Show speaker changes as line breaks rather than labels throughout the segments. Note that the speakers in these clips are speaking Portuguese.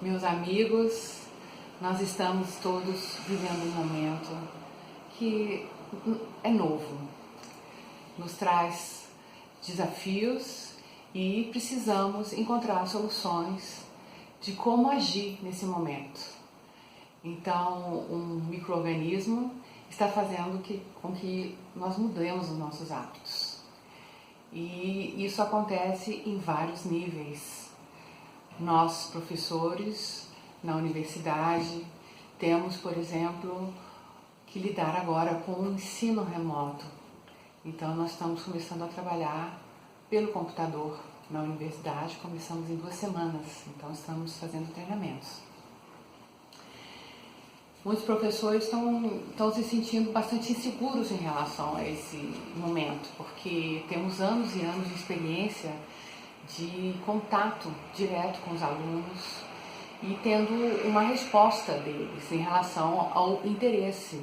meus amigos, nós estamos todos vivendo um momento que é novo, nos traz desafios e precisamos encontrar soluções de como agir nesse momento. Então, um micro-organismo está fazendo com que nós mudemos os nossos hábitos. E isso acontece em vários níveis. Nós, professores, na universidade, temos, por exemplo, que lidar agora com o ensino remoto. Então, nós estamos começando a trabalhar pelo computador na universidade, começamos em 2 semanas, então estamos fazendo treinamentos. Muitos professores estão se sentindo bastante inseguros em relação a esse momento, porque temos anos e anos de experiência de contato direto com os alunos e tendo uma resposta deles em relação ao interesse,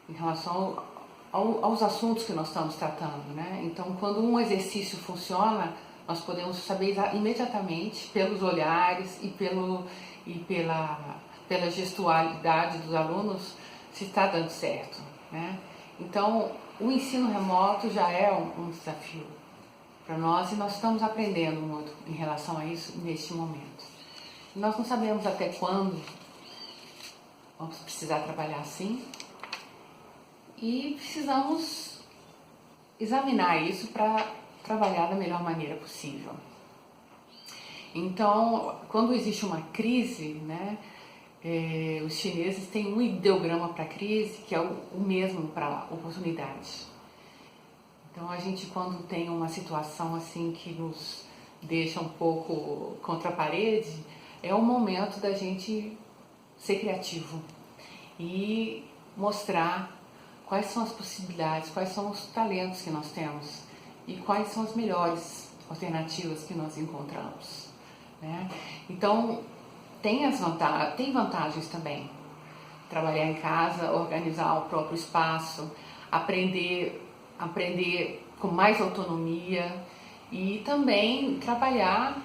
em relação aos assuntos que nós estamos tratando, né? Então, quando um exercício funciona, nós podemos saber imediatamente pelos olhares e pela gestualidade dos alunos se está dando certo, né? Então, o ensino remoto já é um desafio para nós e nós estamos aprendendo muito em relação a isso neste momento. Nós não sabemos até quando vamos precisar trabalhar assim e precisamos examinar isso para trabalhar da melhor maneira possível. Então, quando existe uma crise, né, os chineses têm um ideograma para a crise que é o mesmo para a oportunidade. Então, a gente, quando tem uma situação assim que nos deixa um pouco contra a parede, é o momento da gente ser criativo e mostrar quais são as possibilidades, quais são os talentos que nós temos e quais são as melhores alternativas que nós encontramos, né? Então, tem vantagens também. Trabalhar em casa, organizar o próprio espaço, aprender com mais autonomia e também trabalhar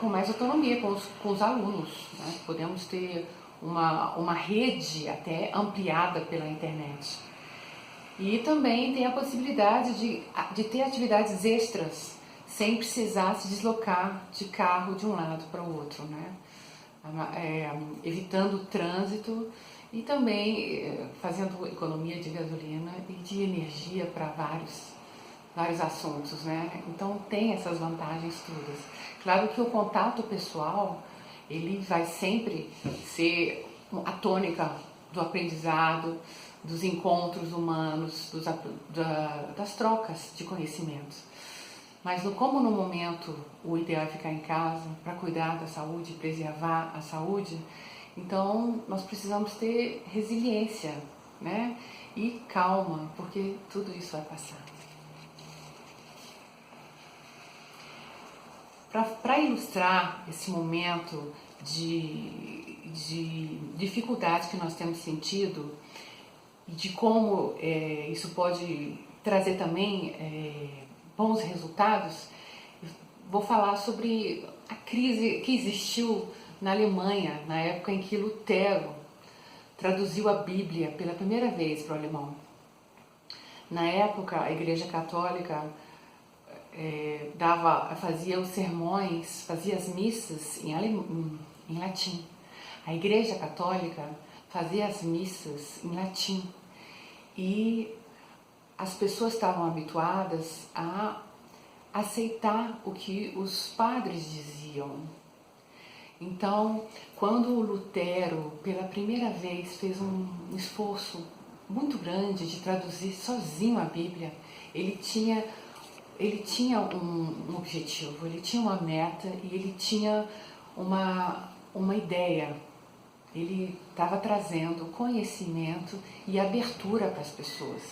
com mais autonomia com os alunos, né? Podemos ter uma rede até ampliada pela internet. E também tem a possibilidade de ter atividades extras sem precisar se deslocar de carro de um lado para o outro, né? Evitando o trânsito e também fazendo economia de gasolina e de energia para vários assuntos, né? Então tem essas vantagens todas. Claro que o contato pessoal, ele vai sempre ser a tônica do aprendizado, dos encontros humanos, das trocas de conhecimentos. Mas como no momento o ideal é ficar em casa para cuidar da saúde, preservar a saúde, então nós precisamos ter resiliência, né? E calma, porque tudo isso vai passar. Para ilustrar esse momento de dificuldades que nós temos sentido e de como isso pode trazer também bons resultados, vou falar sobre a crise que existiu na Alemanha, na época em que Lutero traduziu a Bíblia pela primeira vez para o alemão. Na época, a Igreja Católica fazia os sermões, fazia as missas em latim. A Igreja Católica fazia as missas em latim e as pessoas estavam habituadas a aceitar o que os padres diziam. Então, quando o Lutero, pela primeira vez, fez um esforço muito grande de traduzir sozinho a Bíblia, ele tinha um objetivo, ele tinha uma meta e ele tinha uma ideia. Ele estava trazendo conhecimento e abertura para as pessoas.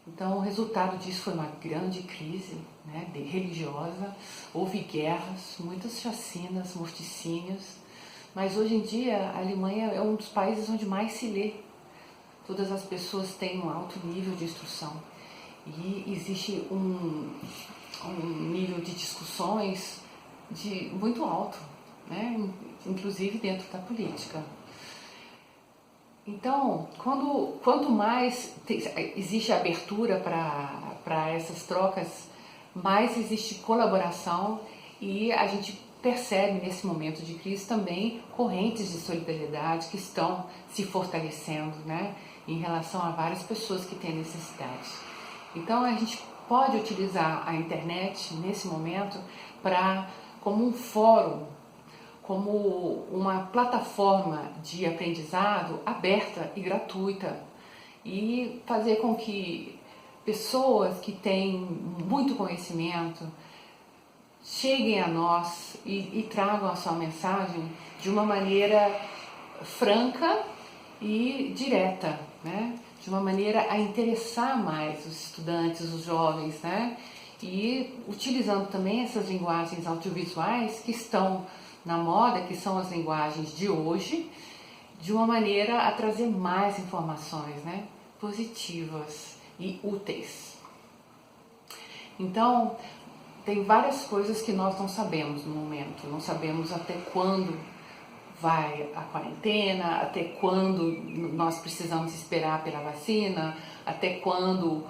Então, o resultado disso foi uma grande crise, né, religiosa. Houve guerras, muitas chacinas, morticínios. Mas hoje em dia, a Alemanha é um dos países onde mais se lê. Todas as pessoas têm um alto nível de instrução. E existe um nível de discussões muito alto, né? Inclusive dentro da política. Então, quanto mais existe abertura para essas trocas, mais existe colaboração e a gente percebe nesse momento de crise também correntes de solidariedade que estão se fortalecendo, né, em relação a várias pessoas que têm necessidade. Então a gente pode utilizar a internet nesse momento como um fórum, como uma plataforma de aprendizado aberta e gratuita e fazer com que pessoas que têm muito conhecimento cheguem a nós e tragam a sua mensagem de uma maneira franca e direta, né? De uma maneira a interessar mais os estudantes, os jovens, né? E utilizando também essas linguagens audiovisuais que estão na moda, que são as linguagens de hoje, de uma maneira a trazer mais informações, né? Positivas e úteis. Então, tem várias coisas que nós não sabemos no momento, não sabemos até quando vai a quarentena, até quando nós precisamos esperar pela vacina, até quando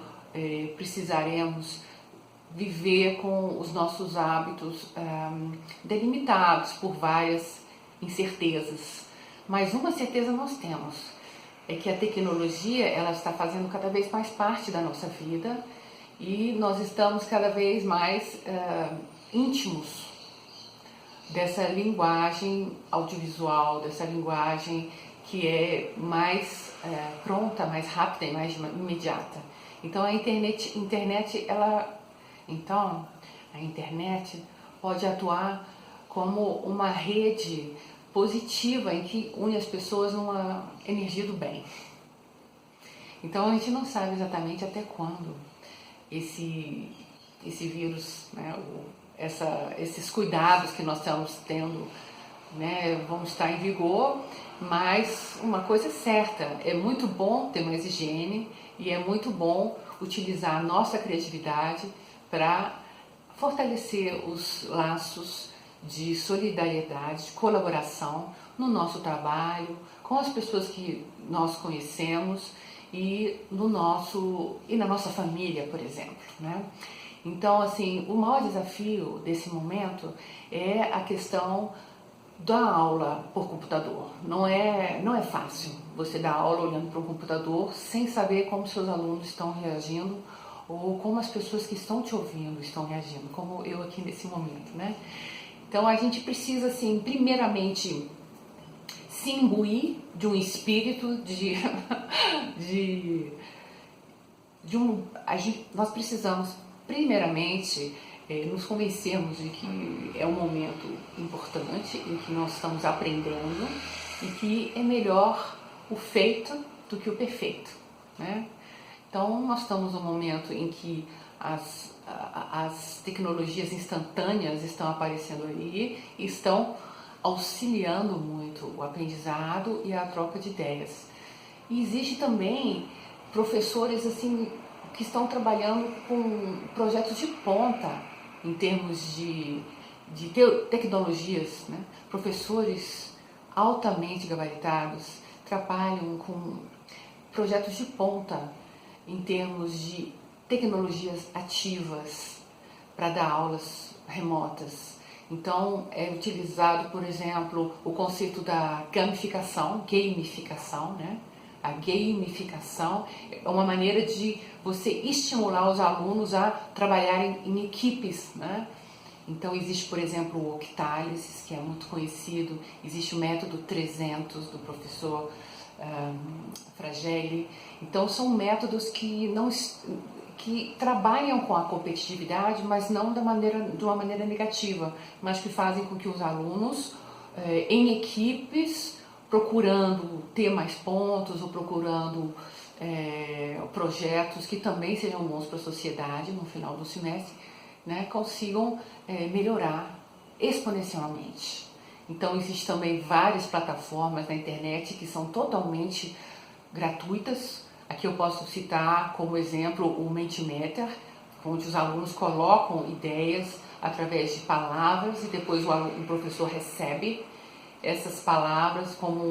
precisaremos viver com os nossos hábitos delimitados por várias incertezas. Mas uma certeza nós temos, é que a tecnologia ela está fazendo cada vez mais parte da nossa vida e nós estamos cada vez mais íntimos dessa linguagem audiovisual, dessa linguagem que é mais pronta, mais rápida e mais imediata. Então a internet pode atuar como uma rede positiva em que une as pessoas numa energia do bem. Então a gente não sabe exatamente até quando esse vírus, né, esses cuidados que nós estamos tendo, né, vão estar em vigor, mas uma coisa é certa, é muito bom ter mais higiene e é muito bom utilizar a nossa criatividade para fortalecer os laços de solidariedade, de colaboração no nosso trabalho, com as pessoas que nós conhecemos e na nossa família, por exemplo, né? Então, assim, o maior desafio desse momento é a questão da aula por computador. Não é fácil você dar aula olhando para um computador sem saber como seus alunos estão reagindo ou como as pessoas que estão te ouvindo estão reagindo, como eu aqui nesse momento, né? Então, a gente precisa, assim, primeiramente se imbuir de um espírito nós precisamos primeiramente nos convencermos de que é um momento importante em que nós estamos aprendendo e que é melhor o feito do que o perfeito, né? Então nós estamos num momento em que as tecnologias instantâneas estão aparecendo aí e estão auxiliando muito o aprendizado e a troca de ideias. E existe também professores assim que estão trabalhando com projetos de ponta em termos de tecnologias, né? Professores altamente gabaritados trabalham com projetos de ponta em termos de tecnologias ativas para dar aulas remotas. Então, é utilizado, por exemplo, o conceito da gamificação, né? A gamificação é uma maneira de você estimular os alunos a trabalharem em equipes, né? Então, existe, por exemplo, o Octalysis, que é muito conhecido, existe o método 300 do professor Fragelli. Então, são métodos que trabalham com a competitividade, mas não de uma maneira negativa, mas que fazem com que os alunos, em equipes, procurando ter mais pontos ou procurando projetos que também sejam bons para a sociedade no final do semestre, né, consigam melhorar exponencialmente. Então, existem também várias plataformas na internet que são totalmente gratuitas. Aqui eu posso citar como exemplo o Mentimeter, onde os alunos colocam ideias através de palavras, e depois o professor recebe essas palavras como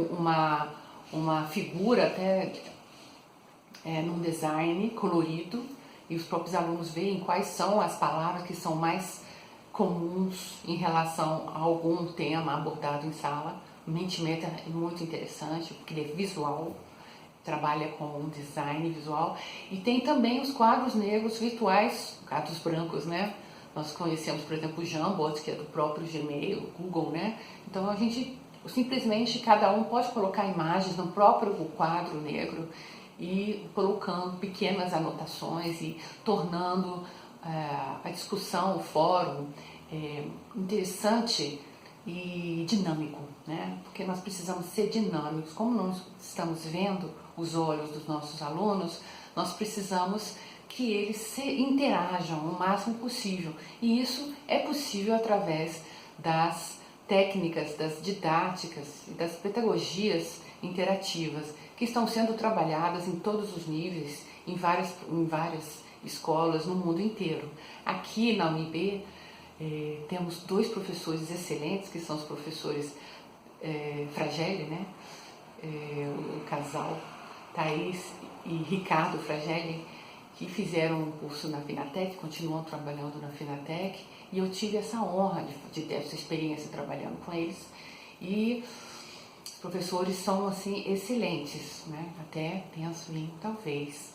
uma figura até num design colorido, e os próprios alunos veem quais são as palavras que são mais comuns em relação a algum tema abordado em sala. O Mentimeter é muito interessante, porque ele é visual, trabalha com um design visual, e tem também os quadros negros virtuais, quadros brancos, né? Nós conhecemos, por exemplo, o Jamboard, que é do próprio Gmail, Google, né? Então a gente simplesmente, cada um pode colocar imagens no próprio quadro negro e colocando pequenas anotações e tornando a discussão, o fórum interessante e dinâmico, né? Porque nós precisamos ser dinâmicos. Como nós estamos vendo os olhos dos nossos alunos, nós precisamos que eles se interajam o máximo possível. E isso é possível através das técnicas, das didáticas e das pedagogias interativas que estão sendo trabalhadas em todos os níveis, em várias escolas no mundo inteiro. Aqui na UNB temos 2 professores excelentes, que são os professores Fragelli, né? O casal Thaís e Ricardo Fragelli, que fizeram um curso na Finatec, continuam trabalhando na Finatec, e eu tive essa honra de ter essa experiência trabalhando com eles. E os professores são assim excelentes, né? Até penso em talvez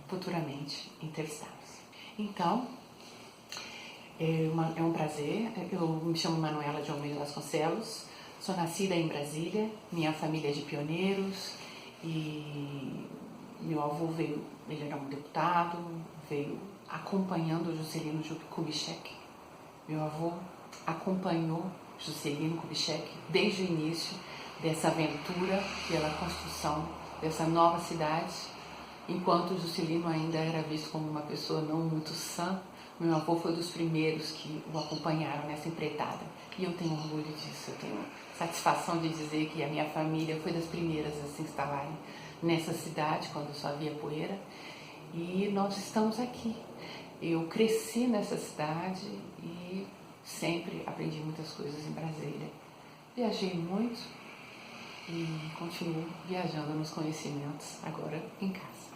futuramente entrevistá-los. Então, é um prazer. Eu me chamo Manuela de Almeida Vasconcelos, sou nascida em Brasília, minha família é de pioneiros, e meu avô ele era um deputado, veio acompanhando Juscelino Kubitschek. Meu avô acompanhou Juscelino Kubitschek desde o início dessa aventura pela construção dessa nova cidade, enquanto Juscelino ainda era visto como uma pessoa não muito sã. Meu avô foi dos primeiros que o acompanharam nessa empreitada, e eu tenho orgulho disso. Eu tenho satisfação de dizer que a minha família foi das primeiras a se instalarem nessa cidade quando só havia poeira, e nós estamos aqui. Eu cresci nessa cidade e sempre aprendi muitas coisas em Brasília. Viajei muito e continuo viajando nos conhecimentos agora em casa.